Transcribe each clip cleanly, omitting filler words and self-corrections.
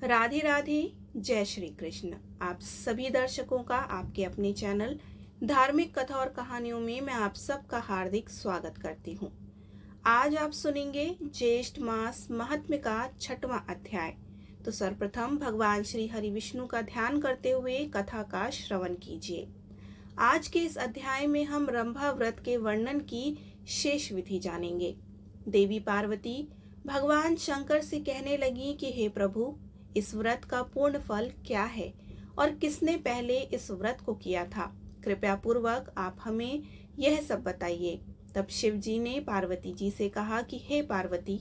राधे राधे। जय श्री कृष्ण। आप सभी दर्शकों का आपके अपने चैनल धार्मिक कथा और कहानियों में मैं आप सबका हार्दिक स्वागत करती हूँ। आज आप सुनेंगे ज्येष्ठ मास महात्म्य का 6वां अध्याय। तो सर्वप्रथम भगवान श्री हरि विष्णु का ध्यान करते हुए कथा का श्रवण कीजिए। आज के इस अध्याय में हम रंभा व्रत के वर्णन की शेष विधि जानेंगे। देवी पार्वती भगवान शंकर से कहने लगी कि हे प्रभु, इस व्रत का पूर्ण फल क्या है और किसने पहले इस व्रत को किया था? कृपया पूर्वक आप हमें यह सब बताइए। तब शिव जी ने पार्वती जी से कहा कि हे पार्वती,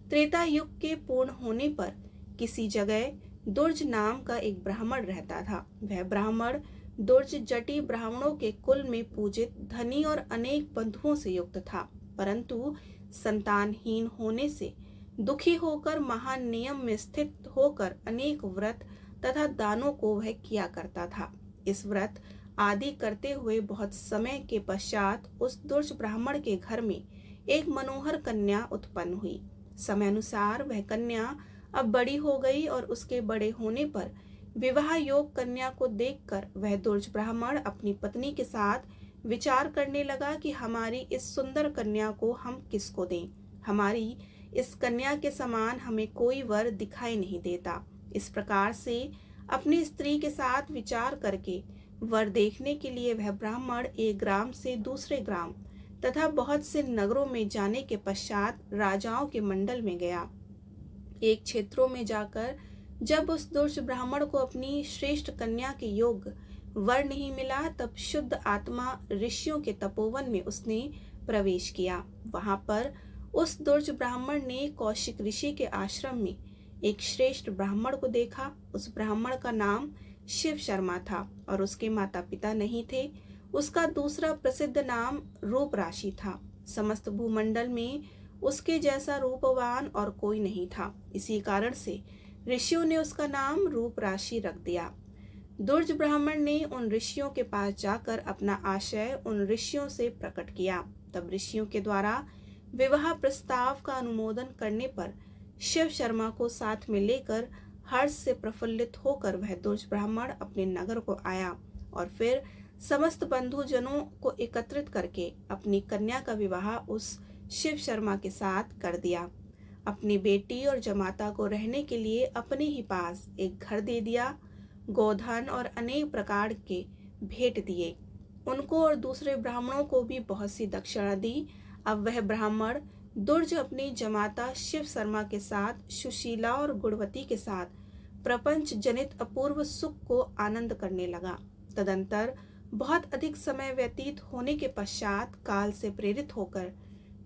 त्रेता युग के पूर्ण होने पर किसी जगह दुर्ज नाम का एक ब्राह्मण रहता था। वह ब्राह्मण दुर्ज जटी ब्राह्मणों के कुल में पूजित, धनी और अनेक बंधुओं से युक्त था, परंतु संतानहीन होने से दुखी होकर महान नियम में स्थित होकर अनेक व्रत तथा दानों को वह किया करता था। इस व्रत आदि करते हुए बहुत समय के पश्चात उस दुर्ज ब्राह्मण के घर में एक मनोहर कन्या उत्पन्न हुई। समय अनुसार वह कन्या अब बड़ी हो गई और उसके बड़े होने पर विवाह योग कन्या को देखकर वह दुर्ज ब्राह्मण अपनी पत्नी के साथ विचार करने लगा कि हमारी इस सुंदर कन्या को हम किसको दें। हमारी इस कन्या के समान हमें कोई वर दिखाई नहीं देता। इस प्रकार से अपनी स्त्री के साथ विचार करके वर देखने के लिए वह ब्राह्मण एक ग्राम से दूसरे ग्राम तथा बहुत से नगरों में जाने के पश्चात राजाओं के मंडल में गया। एक क्षेत्रों में जाकर जब उस दुष्ट ब्राह्मण को अपनी श्रेष्ठ कन्या के योग्य वर नहीं मिला, तब शुद्ध आत्मा ऋषियों के तपोवन में उसने प्रवेश किया। वहां पर उस दुर्ज ब्राह्मण ने कौशिक ऋषि के आश्रम में एक श्रेष्ठ ब्राह्मण को देखा। उस ब्राह्मण का नाम शिव शर्मा था और उसके माता पिता नहीं थे। उसका दूसरा प्रसिद्ध नाम रूप राशि था। समस्त भूमंडल में उसके जैसा रूपवान और कोई नहीं था। इसी कारण से ऋषियों ने उसका नाम रूप राशि रख दिया। दुर्ज ब्राह्मण ने उन ऋषियों के पास जाकर अपना आशय उन ऋषियों से प्रकट किया। तब ऋषियों के द्वारा विवाह प्रस्ताव का अनुमोदन करने पर शिव शर्मा को साथ में लेकर हर्ष से प्रफुल्लित होकर वह दुर्ज ब्राह्मण अपने नगर को आया और फिर समस्त बंधुजनों को एकत्रित करके अपनी कन्या का विवाह उस शिव शर्मा के साथ कर दिया। अपनी बेटी और जमाता को रहने के लिए अपने ही पास एक घर दे दिया। गोधन और अनेक प्रकार के भेंट दिए। उनको और दूसरे ब्राह्मणों को भी बहुत सी दक्षिणा दी। अब वह ब्राह्मण दुर्ज अपनी जमाता शिव शर्मा के साथ सुशीला और गुणवती के साथ प्रपंच जनित अपूर्व सुख को आनंद करने लगा। तदंतर बहुत अधिक समय व्यतीत होने के पश्चात काल से प्रेरित होकर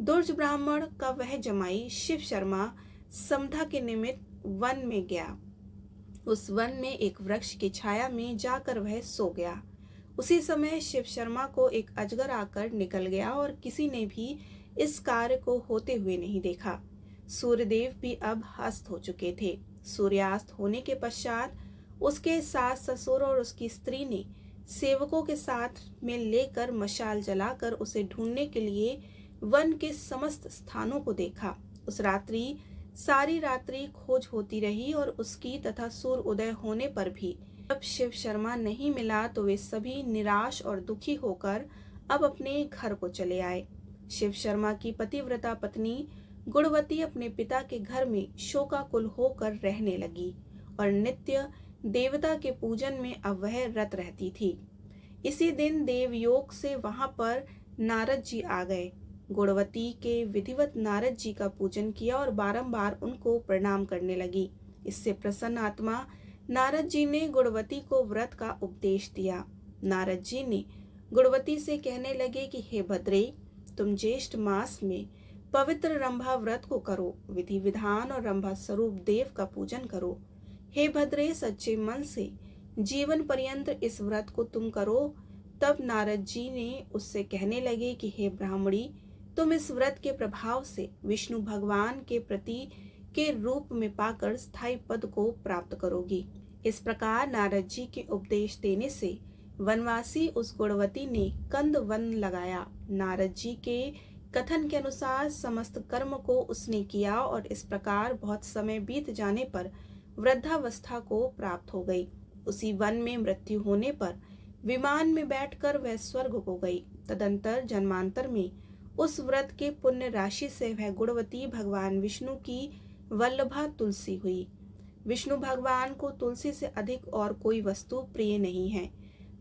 दुर्ज ब्राह्मण का वह जमाई शिव शर्मा समधा के निमित्त वन में गया। उस वन में एक वृक्ष की छाया में जाकर वह सो गया। उसी समय शिव शर्मा को एक अजगर आकर निकल गया और किसी ने भी इस कार्य को होते हुए नहीं देखा। सूर्यदेव भी अब अस्त हो चुके थे। सूर्यास्त होने के पश्चात उसके सास ससुर और उसकी स्त्री ने सेवकों के साथ में लेकर मशाल जलाकर उसे ढूंढने के लिए वन के समस्त स्थानों को देखा। उस रात्रि सारी रात्रि खोज होती रही और उसकी तथा सूर्य उदय होने पर भी जब शिव शर्मा नहीं मिला तो वे सभी निराश और दुखी होकर अब अपने घर को चले आए। शिव शर्मा की पतिव्रता पत्नी गुणवती अपने पिता के घर में शोकाकुल होकर रहने लगी और नित्य देवता के पूजन में अब वह रत रहती थी। इसी दिन देवयोग से वहां पर नारद जी आ गए। गुणवती के विधिवत नारद जी का पूजन किया और बारंबार उनको प्रणाम करने लगी। इससे प्रसन्न आत्मा नारद जी ने गुणवती को व्रत का उपदेश दिया। नारद जी ने गुणवती से कहने लगे कि हे भद्रे, तुम ज्येष्ठ मास में पवित्र रंभा व्रत को करो, विधि विधान और रंभा स्वरूप देव का पूजन करो। हे भद्रे, सच्चे मन से जीवन पर्यंत इस व्रत को तुम करो। तब नारद जी ने उससे कहने लगे कि हे ब्राह्मणी, तुम इस व्रत के प्रभाव से विष्णु भगवान के प्रति के रूप में पाकर स्थायी पद को प्राप्त करोगी। इस प्रकार नारद जी के उपदेश देने से वनवासी उस गुणवती ने कंद वन लगाया। नारद जी के कथन के अनुसार समस्त कर्म को उसने किया और इस प्रकार बहुत समय बीत जाने पर वृद्धावस्था को प्राप्त हो गई। उसी वन में मृत्यु होने पर विमान में बैठकर वह स्वर्ग को गई। तदंतर जन्मांतर में उस व्रत के पुण्य राशि से वह गुणवती भगवान विष्णु की वल्लभा तुलसी हुई। विष्णु भगवान को तुलसी से अधिक और कोई वस्तु प्रिय नहीं है।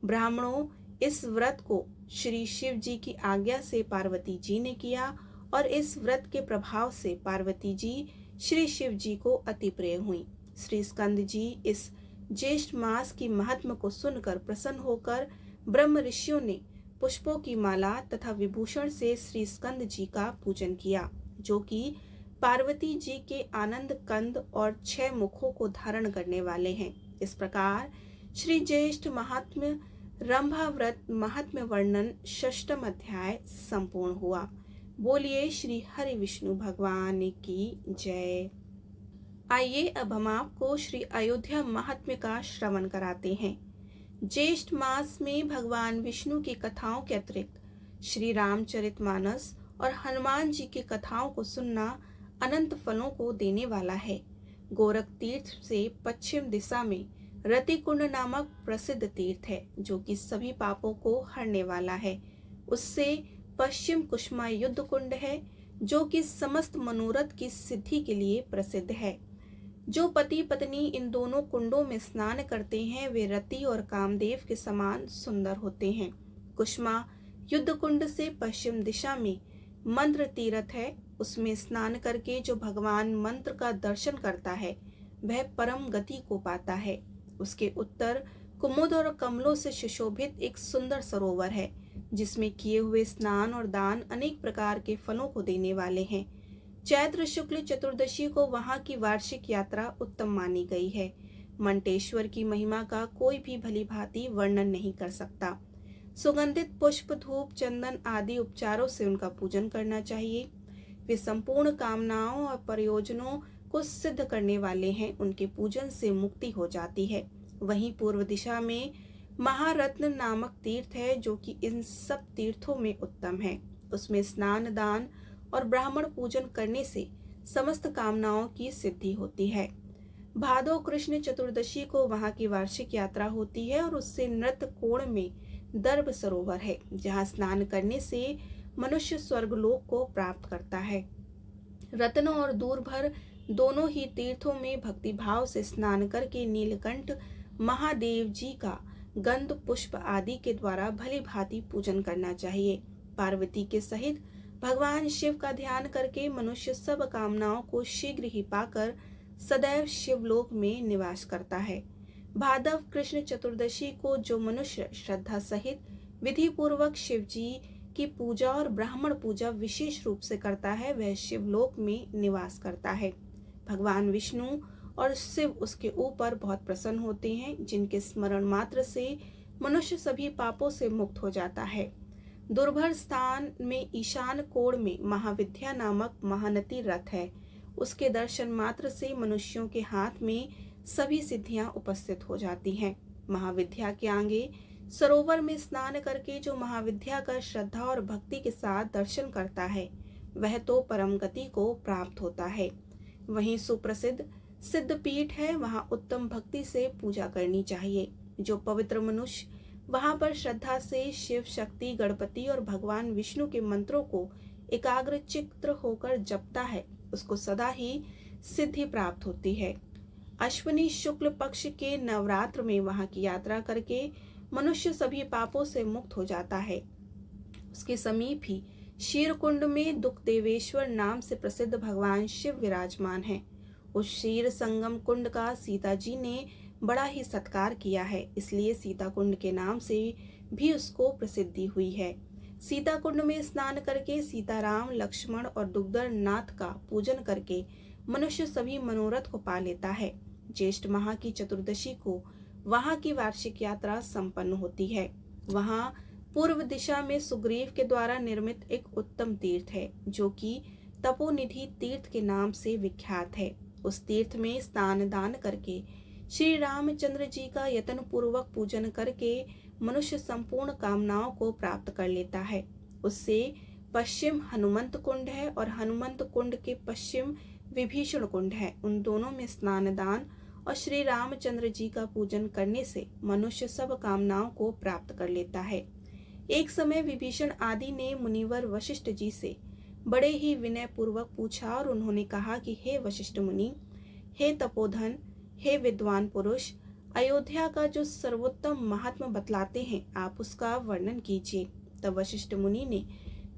ब्राह्मणों, इस व्रत को श्री शिव जी की आज्ञा से पार्वती जी ने किया और इस व्रत के प्रभाव से पार्वती जी श्री शिव जी को अति प्रिय हुई। श्री स्कंद जी इस ज्येष्ठ मास की महात्म को सुनकर प्रसन्न होकर ब्रह्म ऋषियों ने पुष्पों की माला तथा विभूषण से श्री स्कंद जी का पूजन किया, जो कि पार्वती जी के आनंद कंद और 6 मुखों को धारण करने वाले हैं। इस प्रकार श्री ज्येष्ठ महात्म्य रंभा व्रत महात्म्य वर्णन 6वां अध्याय संपूर्ण हुआ। बोलिए श्री हरि विष्णु भगवान की जय। आइए अब हम आपको श्री अयोध्या महात्म्य का श्रवण कराते हैं। ज्येष्ठ मास में भगवान विष्णु की कथाओं के अतिरिक्त श्री रामचरितमानस और हनुमान जी की कथाओं को सुनना अनंत फलों को देने वाला है। गोरख तीर्थ से पश्चिम दिशा में रतिकुंड नामक प्रसिद्ध तीर्थ है, जो कि सभी पापों को हरने वाला है। उससे पश्चिम कुष्मा युद्ध कुंड है, जो कि समस्त मनोरथ की सिद्धि के लिए प्रसिद्ध है। जो पति पत्नी इन दोनों कुंडों में स्नान करते हैं वे रति और कामदेव के समान सुंदर होते हैं। कुष्मा युद्ध कुंड से पश्चिम दिशा में मंत्र तीर्थ है। उसमें स्नान करके जो भगवान मंत्र का दर्शन करता है वह परम गति को पाता है। उसके उत्तर कुमुद और कमलों से सुशोभित एक सुंदर सरोवर है, जिसमें किए हुए स्नान और दान अनेक प्रकार के फलों को देने वाले हैं। चैत्र शुक्ल चतुर्दशी को वहां की वार्षिक यात्रा उत्तम मानी गई है। मंटेश्वर की महिमा का कोई भी भली भांति वर्णन नहीं कर सकता। सुगंधित पुष्प, धूप, चंदन आदि उपचारों से उनका पूजन करना चाहिए। वे संपूर्ण कामनाओं और प्रयोजनों को सिद्ध करने वाले हैं। उनके पूजन से मुक्ति हो जाती है। वहीं पूर्व दिशा में महारत्न नामक तीर्थ है, जो कि इन सब तीर्थों में उत्तम है। उसमें स्नान, दान और ब्राह्मण पूजन करने से समस्त कामनाओं की सिद्धि होती है। भादो कृष्ण चतुर्दशी को वहां की वार्षिक यात्रा होती है और उससे नृत्य कोण में दर्भ सरोवर है, जहां स्नान करने से मनुष्य स्वर्गलोक को प्राप्त करता है। रत्न और दूरभर दोनों ही तीर्थों में भक्ति भाव से स्नान करके नीलकंठ महादेव जी का गंध पुष्प आदि के द्वारा भली भांति पूजन करना चाहिए। पार्वती के सहित भगवान शिव का ध्यान करके मनुष्य सब कामनाओं को शीघ्र ही पाकर सदैव शिवलोक में निवास करता है। भादव कृष्ण चतुर्दशी को जो मनुष्य श्रद्धा सहित विधि पूर्वक शिव जी की पूजा और ब्राह्मण पूजा विशेष रूप से करता है, वह शिवलोक में निवास करता है। भगवान विष्णु और शिव उसके ऊपर बहुत प्रसन्न होते हैं, जिनके स्मरण मात्र से मनुष्य सभी पापों से मुक्त हो जाता है। दुर्भर स्थान में ईशान कोण में महाविद्या नामक महानती रथ है। उसके दर्शन मात्र से मनुष्यों के हाथ में सभी सिद्धियां उपस्थित हो जाती हैं। महाविद्या के आगे सरोवर में स्नान करके जो महाविद्या का श्रद्धा और भक्ति के साथ दर्शन करता है वह तो परम गति को प्राप्त होता है। वहीं सुप्रसिद्ध सिद्धपीठ है, वहां उत्तम भक्ति से पूजा करनी चाहिए। जो पवित्र मनुष्य वहां पर श्रद्धा से शिव, शक्ति, गणपति और भगवान विष्णु के मंत्रों को एकाग्र चित्त होकर जपता है, उसको सदा ही सिद्धि प्राप्त होती है। अश्विनी शुक्ल पक्ष के नवरात्र में वहां की यात्रा करके मनुष्य सभी पापों से मुक्त हो जाता है। उसके समीप ही क्षीरकुंड में दुख देवेश्वर नाम से प्रसिद्ध भगवान शिव विराजमान है। उस क्षीर संगम कुंड का सीता जी ने बड़ा ही सत्कार किया है, इसलिए सीता कुंड के नाम से भी उसको प्रसिद्धि हुई है। सीता कुंड में स्नान करके सीताराम, लक्ष्मण और दुग्धर नाथ का पूजन करके मनुष्य सभी मनोरथ को पा लेता है। ज्येष्ठ माह की चतुर्दशी को वहां की वार्षिक यात्रा संपन्न होती है। वहां पूर्व दिशा में सुग्रीव के द्वारा निर्मित एक उत्तम तीर्थ है, जो कि तपोनिधि तीर्थ के नाम से विख्यात है। उस तीर्थ में स्नान दान करके श्री रामचंद्र जी का यत्न पूर्वक पूजन करके मनुष्य संपूर्ण कामनाओं को प्राप्त कर लेता है। उससे पश्चिम हनुमंत कुंड है और हनुमंत कुंड के पश्चिम विभीषण कुंड है। उन दोनों में स्नान दान और श्री रामचंद्र जी का पूजन करने से मनुष्य सब कामनाओं को प्राप्त कर लेता है। एक समय विभीषण आदि ने मुनिवर वशिष्ठ जी से बड़े ही विनय पूर्वक पूछा और उन्होंने कहा कि हे वशिष्ठ मुनि, हे तपोधन, हे विद्वान पुरुष, अयोध्या का जो सर्वोत्तम महात्मा बतलाते हैं, आप उसका वर्णन कीजिए। तब वशिष्ठ मुनि ने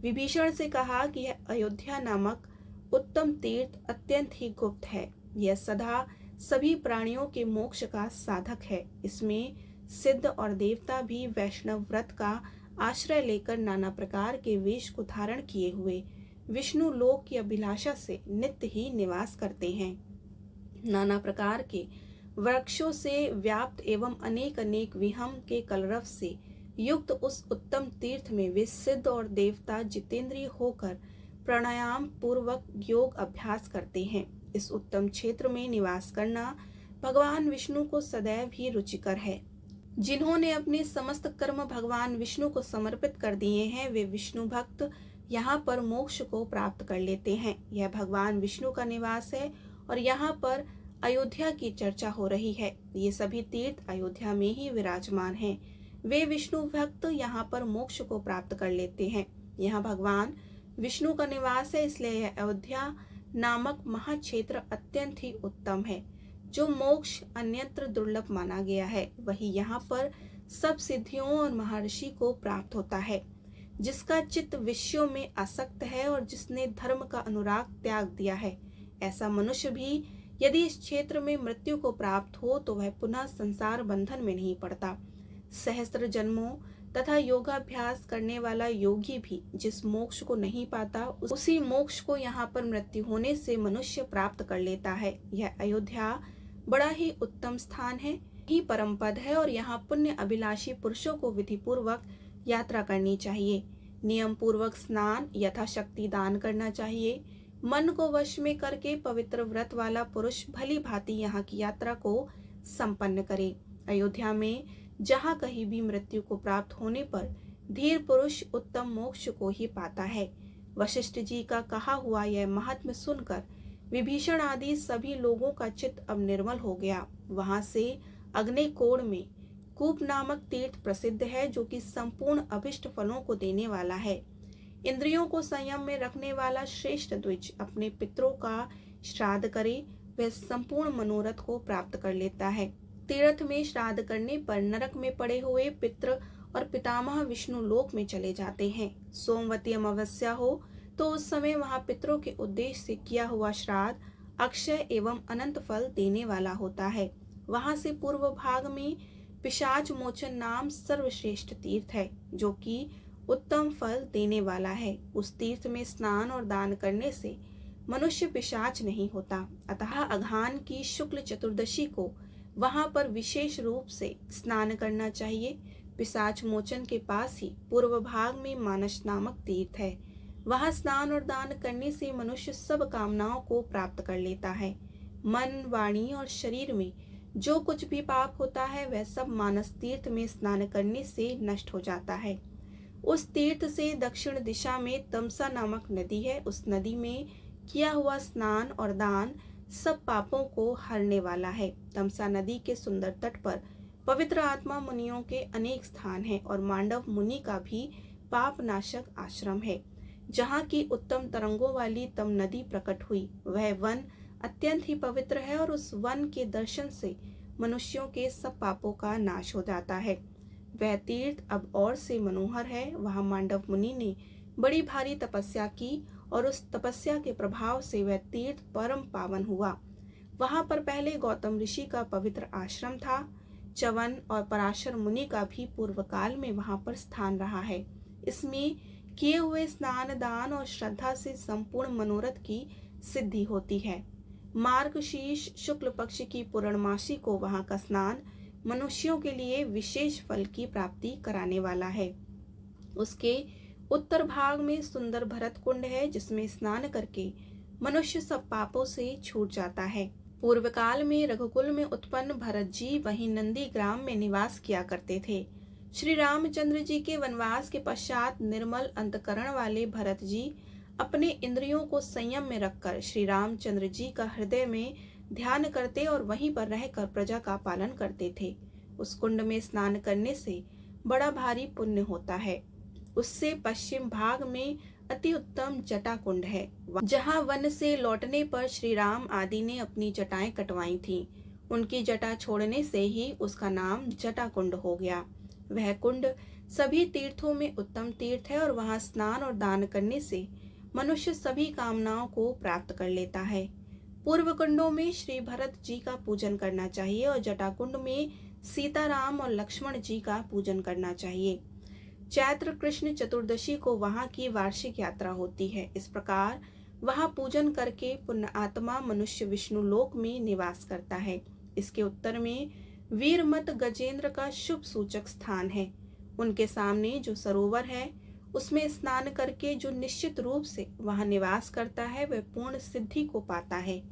विभीषण से कहा कि यह अयोध्या नामक उत्तम तीर्थ अत्यंत ही गुप्त है। यह सदा सभी प्राणियों के मोक्ष का साधक है। इसमें सिद्ध और देवता भी वैष्णव व्रत का आश्रय लेकर नाना प्रकार के वेश को धारण किए हुए विष्णु लोक की अभिलाषा से नित्य ही निवास करते हैं। नाना प्रकार के वृक्षों से व्याप्त एवं अनेक अनेक विहंग के कलरव से युक्त उस उत्तम तीर्थ में वे सिद्ध और देवता जितेंद्रिय होकर प्राणायाम पूर्वक योग अभ्यास करते हैं। इस उत्तम क्षेत्र में निवास करना भगवान विष्णु को सदैव ही रुचिकर है। जिन्होंने अपने समस्त कर्म भगवान विष्णु को समर्पित कर दिए हैं, वे विष्णु भक्त यहाँ पर मोक्ष को प्राप्त कर लेते हैं। यह भगवान विष्णु का निवास है और यहाँ पर अयोध्या की चर्चा हो रही है। ये सभी तीर्थ अयोध्या में ही विराजमान हैं। वे विष्णु भक्त यहाँ पर मोक्ष को प्राप्त कर लेते हैं। यहाँ भगवान विष्णु का निवास है, इसलिए यह अयोध्या नामक महाक्षेत्र अत्यंत ही उत्तम है। जो मोक्ष अन्यत्र दुर्लभ माना गया है, वही यहाँ पर सब सिद्धियों और महर्षि को प्राप्त होता है। जिसका चित्त विषयों में आसक्त है और जिसने धर्म का अनुराग त्याग दिया है, ऐसा मनुष्य भी यदि इस क्षेत्र में मृत्यु को प्राप्त हो तो वह पुनः संसार बंधन में नहीं पड़ता। सहस्त्र जन्मों तथा योगाभ्यास करने वाला योगी भी जिस मोक्ष को नहीं पाता, उसी मोक्ष को यहाँ पर मृत्यु होने से मनुष्य प्राप्त कर लेता है। यह अयोध्या बड़ा ही उत्तम स्थान है, ही परम पद है और यहाँ पुण्य अभिलाषी पुरुषों को विधि पूर्वक यात्रा करनी चाहिए। नियम पूर्वक स्नान यथाशक्ति दान करना चाहिए। मन को वश में करके पवित्र व्रत वाला पुरुष भली भांति यहाँ की यात्रा को संपन्न करे। अयोध्या में जहाँ कहीं भी मृत्यु को प्राप्त होने पर धीर पुरुष उत्तम मोक्ष को ही पाता है। वशिष्ठ जी का कहा हुआ यह महात्म्य सुनकर विभीषण आदि सभी लोगों का चित्त अब निर्मल हो गया। वहां से अग्निकोण में कूप नामक तीर्थ प्रसिद्ध है, जो कि संपूर्ण अभिष्ट फलों को देने वाला है। इंद्रियों को संयम में रखने वाला श्रेष्ठ द्विज अपने पितरों का श्राद्ध करे, वह संपूर्ण मनोरथ को प्राप्त कर लेता है। तीर्थ में श्राद्ध करने पर नरक में पड़े हुए पितृ और पितामह विष्णु लोक में चले जाते हैं। सोमवती अमावस्या हो तो उस समय वहां पितरों के उद्देश्य से किया हुआ श्राद्ध अक्षय एवं अनंत फल देने वाला होता है। वहां से पूर्व भाग में पिशाच मोचन नाम सर्वश्रेष्ठ तीर्थ है, जो कि उत्तम फल देने वाला है। उस तीर्थ में स्नान और दान करने से मनुष्य पिशाच नहीं होता। अतः अघान की शुक्ल चतुर्दशी को वहां पर विशेष रूप से स्नान करना चाहिए। पिशाच मोचन के पास ही पूर्व भाग में मानस नामक तीर्थ है। वहां स्नान और दान करने से मनुष्य सब कामनाओं को प्राप्त कर लेता है। मन, वाणी और शरीर में जो कुछ भी पाप होता है, वह सब मानस तीर्थ में स्नान करने से नष्ट हो जाता है। उस तीर्थ से दक्षिण दिशा में तमसा नामक नदी है। उस नदी में किया हुआ स्नान और दान सब पापों को हरने वाला है। तमसा नदी के सुंदर तट पर पवित्र आत्मा मुनियों के अनेक स्थान हैं और मांडव मुनि का भी पाप नाशक आश्रम है। जहाँ की उत्तम तरंगों वाली तम नदी प्रकट हुई, वह वन अत्यंत ही पवित्र है और उस वन के दर्शन से मनुष्यों के सब पापों का नाश हो जाता है। वह तीर्थ अब और से मनोहर है। वहाँ मांडव मुनि ने बड़ी भारी तपस्या की और उस तपस्या के प्रभाव से वह तीर्थ परम पावन हुआ। वहां पर पहले गौतम ऋषि का पवित्र आश्रम था। च्यवन और पराशर मुनि का भी पूर्व काल में वहां पर स्थान रहा है। इसमें किए हुए स्नान, दान और श्रद्धा से संपूर्ण मनोरथ की सिद्धि होती है। मार्गशीर्ष शुक्ल पक्ष की पूर्णमासी को वहां का स्नान मनुष्यों के लिए विशेष फल की प्राप्ति कराने वाला है। उसके उत्तर भाग में सुंदर भरत कुंड है, जिसमें स्नान करके मनुष्य सब पापों से छूट जाता है। पूर्व काल में रघुकुल में उत्पन्न भरत जी वहीं नंदी ग्राम में निवास किया करते थे। श्री रामचंद्र जी के वनवास के पश्चात निर्मल अंतकरण वाले भरत जी अपने इंद्रियों को संयम में रखकर श्री रामचंद्र जी का हृदय में ध्यान करते और वहीं पर रहकर प्रजा का पालन करते थे। उस कुंड में स्नान करने से बड़ा भारी पुण्य होता है। उससे पश्चिम भाग में अति उत्तम जटा कुंड है, जहाँ वन से लौटने पर श्री राम आदि ने अपनी जटाएं कटवाई थीं। उनकी जटा छोड़ने से ही उसका नाम जटा कुंड हो गया। वह कुंड सभी तीर्थों में उत्तम तीर्थ है और वहां स्नान और दान करने से मनुष्य सभी कामनाओं को प्राप्त कर लेता है। पूर्व कुंडों में श्री भरत जी का पूजन करना चाहिए और जटा कुंड में सीताराम और लक्ष्मण जी का पूजन करना चाहिए। चैत्र कृष्ण चतुर्दशी को वहां की वार्षिक यात्रा होती है। इस प्रकार वहां पूजन करके पुण्य आत्मा मनुष्य विष्णु लोक में निवास करता है। इसके उत्तर में वीरमत गजेंद्र का शुभ सूचक स्थान है। उनके सामने जो सरोवर है उसमें स्नान करके जो निश्चित रूप से वहां निवास करता है वह पूर्ण सिद्धि को पाता है।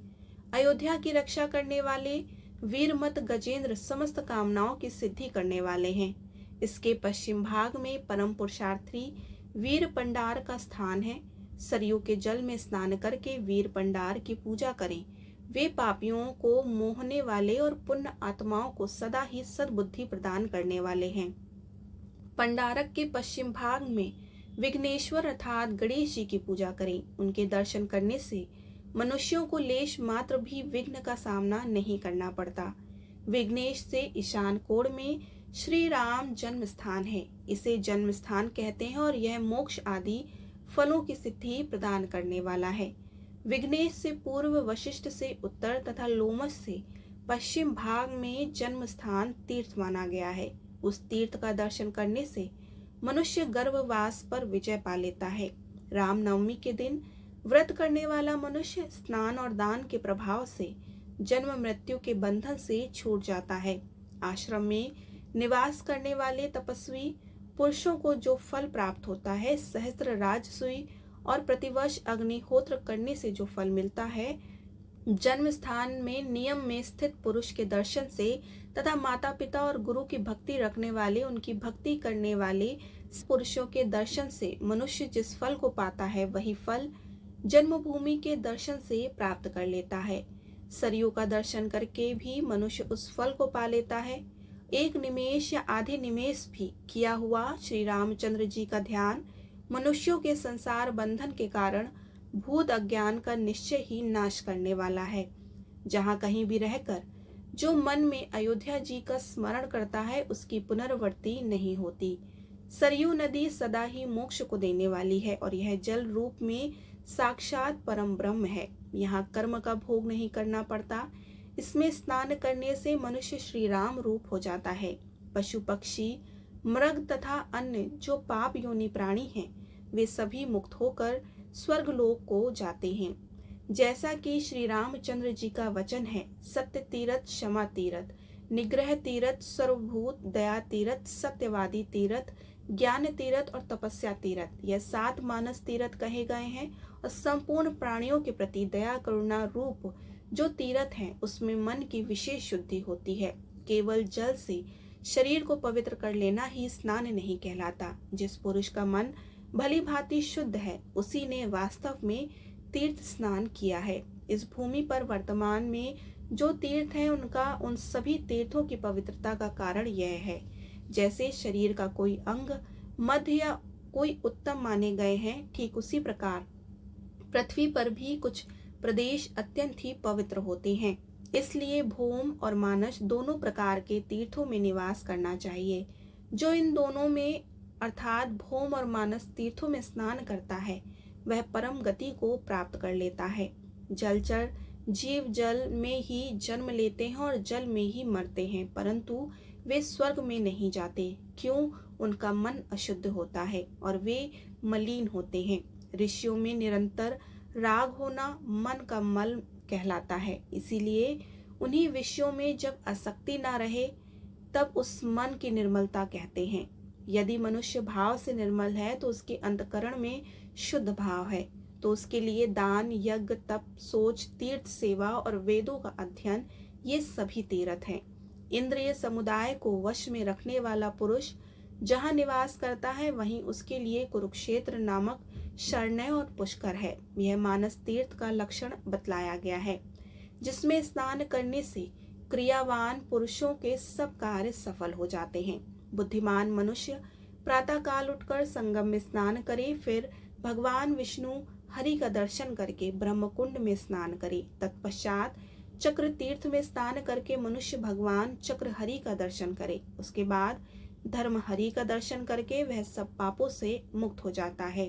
अयोध्या की रक्षा करने वाले वीरमत गजेंद्र समस्त कामनाओं की सिद्धि करने वाले हैं। इसके पश्चिम भाग में परम पुरुषार्थी वीर पंडार का स्थान है। सरयू के जल में स्नान करके वीर पंडार की पूजा करें। वे पापियों को मोहने वाले और पुण्य आत्माओं को सदा ही सद्बुद्धि प्रदान करने वाले हैं। पंडारक के पश्चिम भाग में विघ्नेश्वर अर्थात गणेश जी की पूजा करें। उनके दर्शन करने से मनुष्यों को लेश मात्र भी विघ्न का सामना नहीं करना पड़ता। विघ्नेश से ईशान कोण में श्री राम जन्म स्थान है। इसे जन्म स्थान कहते हैं और यह मोक्ष आदि फलों की सिद्धि प्रदान करने वाला है। विघ्नेश से पूर्व, वशिष्ठ से उत्तर तथा लोमस से पश्चिम भाग में जन्म स्थान तीर्थ माना गया है। उस तीर्थ का दर्शन करने से मनुष्य गर्भवास पर विजय पा लेता है। रामनवमी के दिन व्रत करने वाला मनुष्य स्नान और दान के प्रभाव से जन्म मृत्यु के बंधन से छूट जाता है। आश्रम में निवास करने वाले तपस्वी पुरुषों को जो फल प्राप्त होता है, सहस्त्र राजसूय और प्रतिवर्ष अग्निहोत्र करने से जो फल मिलता है, जन्म स्थान में नियम में स्थित पुरुष के दर्शन से तथा माता पिता और गुरु की भक्ति रखने वाले, उनकी भक्ति करने वाले पुरुषों के दर्शन से मनुष्य जिस फल को पाता है वही फल जन्मभूमि के दर्शन से प्राप्त कर लेता है। सरयू का दर्शन करके भी मनुष्य उस फल को पा लेता है। एक निमेष या आधे निमेष भी किया हुआ श्री रामचंद्र जी का ध्यान मनुष्यों के संसार बंधन के कारण भूत अज्ञान का निश्चय ही नाश करने वाला है। जहाँ कहीं भी रहकर जो मन में अयोध्या जी का स्मरण करता है उसकी पुनर्वृत्ति नहीं होती। सरयू नदी सदा ही मोक्ष को देने वाली है और यह जल रूप में साक्षात परम ब्रह्म है। यहाँ कर्म का भोग नहीं करना पड़ता। इसमें स्नान करने से मनुष्य श्री राम रूप हो जाता है। पशु पक्षी मृग तथा अन्य जो पाप योनि प्राणी हैं वे सभी मुक्त होकर स्वर्ग लोक को जाते हैं। जैसा कि श्री रामचंद्र जी का वचन है, सत्य तीरथ, क्षमा तीरथ, निग्रह तीरथ, सर्वभूत दया तीरथ, सत्यवादी तीरथ, ज्ञान तीरथ और तपस्या तीरथ, यह 7 मानस तीरथ कहे गए हैं। और संपूर्ण प्राणियों के प्रति दया करुणा रूप जो तीरथ हैं उसमें मन की विशेष शुद्धि होती है। केवल जल से शरीर को पवित्र कर लेना ही स्नान नहीं कहलाता। जिस पुरुष का मन भली भांति शुद्ध है उसी ने वास्तव में तीर्थ स्नान किया है। इस भूमि पर वर्तमान में जो तीर्थ हैं उनका उन सभी तीर्थों की पवित्रता का कारण यह है, जैसे शरीर का कोई अंग मध्य या कोई उत्तम माने गए हैं, ठीक उसी प्रकार पृथ्वी पर भी कुछ प्रदेश अत्यंत ही पवित्र होते हैं। इसलिए भौम और मानस दोनों प्रकार के तीर्थों में निवास करना चाहिए। जो इन दोनों में अर्थात भौम और मानस तीर्थों में स्नान करता है वह परम गति को प्राप्त कर लेता है। जलचर जीव जल में ही जन्म लेते हैं और जल में ही मरते हैं, परंतु वे स्वर्ग में नहीं जाते। क्यों? उनका मन अशुद्ध होता है और वे मलिन होते हैं। ऋषियों में निरंतर राग होना मन का मल कहलाता है। इसीलिए उन्हीं विषयों में जब आसक्ति ना रहे तब उस मन की निर्मलता कहते हैं। यदि मनुष्य भाव से निर्मल है तो उसके अंतकरण में शुद्ध भाव है, तो उसके लिए दान, यज्ञ, तप, सोच, तीर्थ सेवा और वेदों का अध्ययन ये सभी तीर्थ हैं। इंद्रिय समुदाय को वश में रखने वाला पुरुष जहाँ निवास करता है वहीं उसके लिए कुरुक्षेत्र नामक शरण्य और पुष्कर है। यह मानस तीर्थ का लक्षण बतलाया गया है। जिसमें स्नान करने से क्रियावान पुरुषों के सब कार्य सफल हो जाते हैं। बुद्धिमान मनुष्य प्रातः काल उठकर संगम में स्नान करे, फिर भगवान विष्णु हरि का दर्शन करके ब्रह्मकुंड में स्नान करे। तत्पश्चात चक्र तीर्थ में स्नान करके मनुष्य भगवान चक्र हरि का दर्शन करे। उसके बाद धर्म हरि का दर्शन करके वह सब पापों से मुक्त हो जाता है।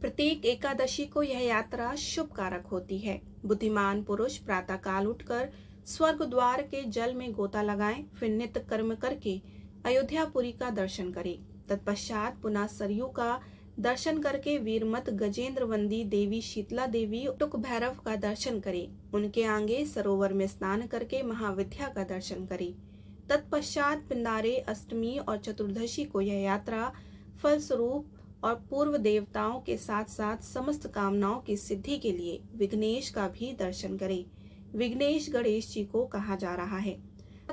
प्रत्येक एकादशी को यह यात्रा शुभ कारक होती है। बुद्धिमान पुरुष प्रातः काल उठकर स्वर्ग द्वार के जल में गोता लगाएं, फिर नित्य कर्म करके अयोध्यापुरी का दर्शन करे। तत्पश्चात पुनः सरयू का दर्शन करके वीरमत गजेंद्रवंदी देवी शीतला देवी टुक भैरव का दर्शन करे। उनके आगे सरोवर में स्नान करके महाविद्या का दर्शन करे। तत्पश्चात पिंडारे अष्टमी और चतुर्दशी को यह यात्रा फल स्वरूप और पूर्व देवताओं के साथ साथ समस्त कामनाओं की सिद्धि के लिए विघ्नेश का भी दर्शन करे। विघ्नेश गणेश जी को कहा जा रहा है।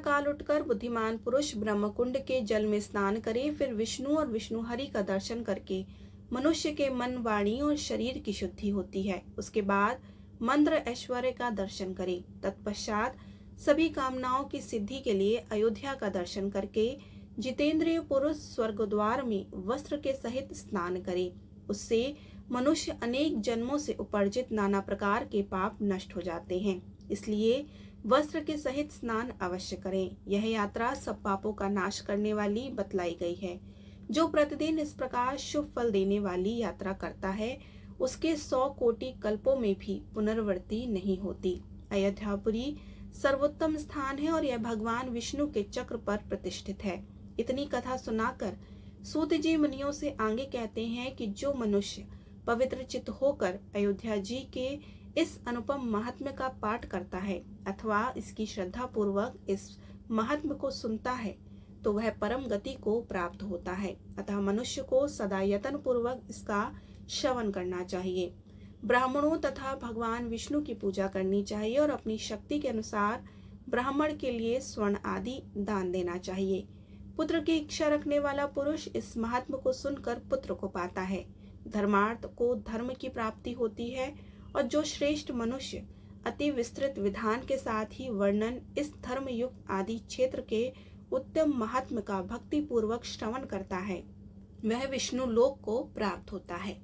काल उठकर बुद्धिमान पुरुष ब्रह्मकुंड के जल में स्नान करे, फिर विष्णु और विष्णु हरि का दर्शन करके मनुष्य के मन, वाणी और शरीर की शुद्धि होती है। उसके बाद मंत्र ऐश्वर्य का दर्शन करे। तत्पश्चात सभी कामनाओं की सिद्धि के लिए अयोध्या का दर्शन करके जितेंद्रिय पुरुष स्वर्ग द्वार में वस्त्र के सहित स्नान करे। उससे मनुष्य अनेक जन्मों से उपार्जित नाना प्रकार के पाप नष्ट हो जाते हैं। इसलिए वस्त्र के सहित स्नान अवश्य करें। यह यात्रा सब पापों का नाश करने वाली बतलाई गई है। जो प्रतिदिन इस प्रकार शुभ फल देने वाली यात्रा करता है, उसके 100 कोटि कल्पों में भी पुनर्वृत्ति नहीं होती। अयोध्यापुरी सर्वोत्तम स्थान है और यह भगवान विष्णु के चक्र पर प्रतिष्ठित है। इतनी कथा सुनाकर सूत जी मुनियों से आगे कहते हैं कि जो मनुष्य पवित्र चित्त होकर अयोध्या जी के इस अनुपम महात्म्य का पाठ करता है अथवा इसकी श्रद्धा पूर्वक इस महात्म्य को सुनता है, तो वह परम गति को प्राप्त होता है। अतः मनुष्य को सदा यत्न पूर्वक इसका श्रवण करना चाहिए। ब्राह्मणों तथा भगवान विष्णु की पूजा करनी चाहिए और अपनी शक्ति के अनुसार ब्राह्मण के लिए स्वर्ण आदि दान देना चाहिए। पुत्र की इच्छा रखने वाला पुरुष इस महात्म्य को सुनकर पुत्र को पाता है। धर्मार्थ को धर्म की प्राप्ति होती है और जो श्रेष्ठ मनुष्य अति विस्तृत विधान के साथ ही वर्णन इस धर्म युक्त आदि क्षेत्र के उत्तम महात्म्य का भक्ति पूर्वक श्रवण करता है, वह विष्णु लोक को प्राप्त होता है।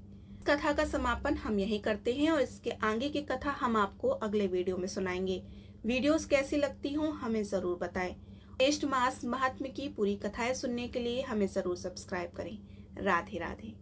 कथा का समापन हम यही करते हैं और इसके आगे की कथा हम आपको अगले वीडियो में सुनाएंगे। वीडियोस कैसी लगती हों हमें जरूर बताएं। ज्येष्ठ मास महात्म्य की पूरी कथाएं सुनने के लिए हमें जरूर सब्सक्राइब करें। राधे राधे।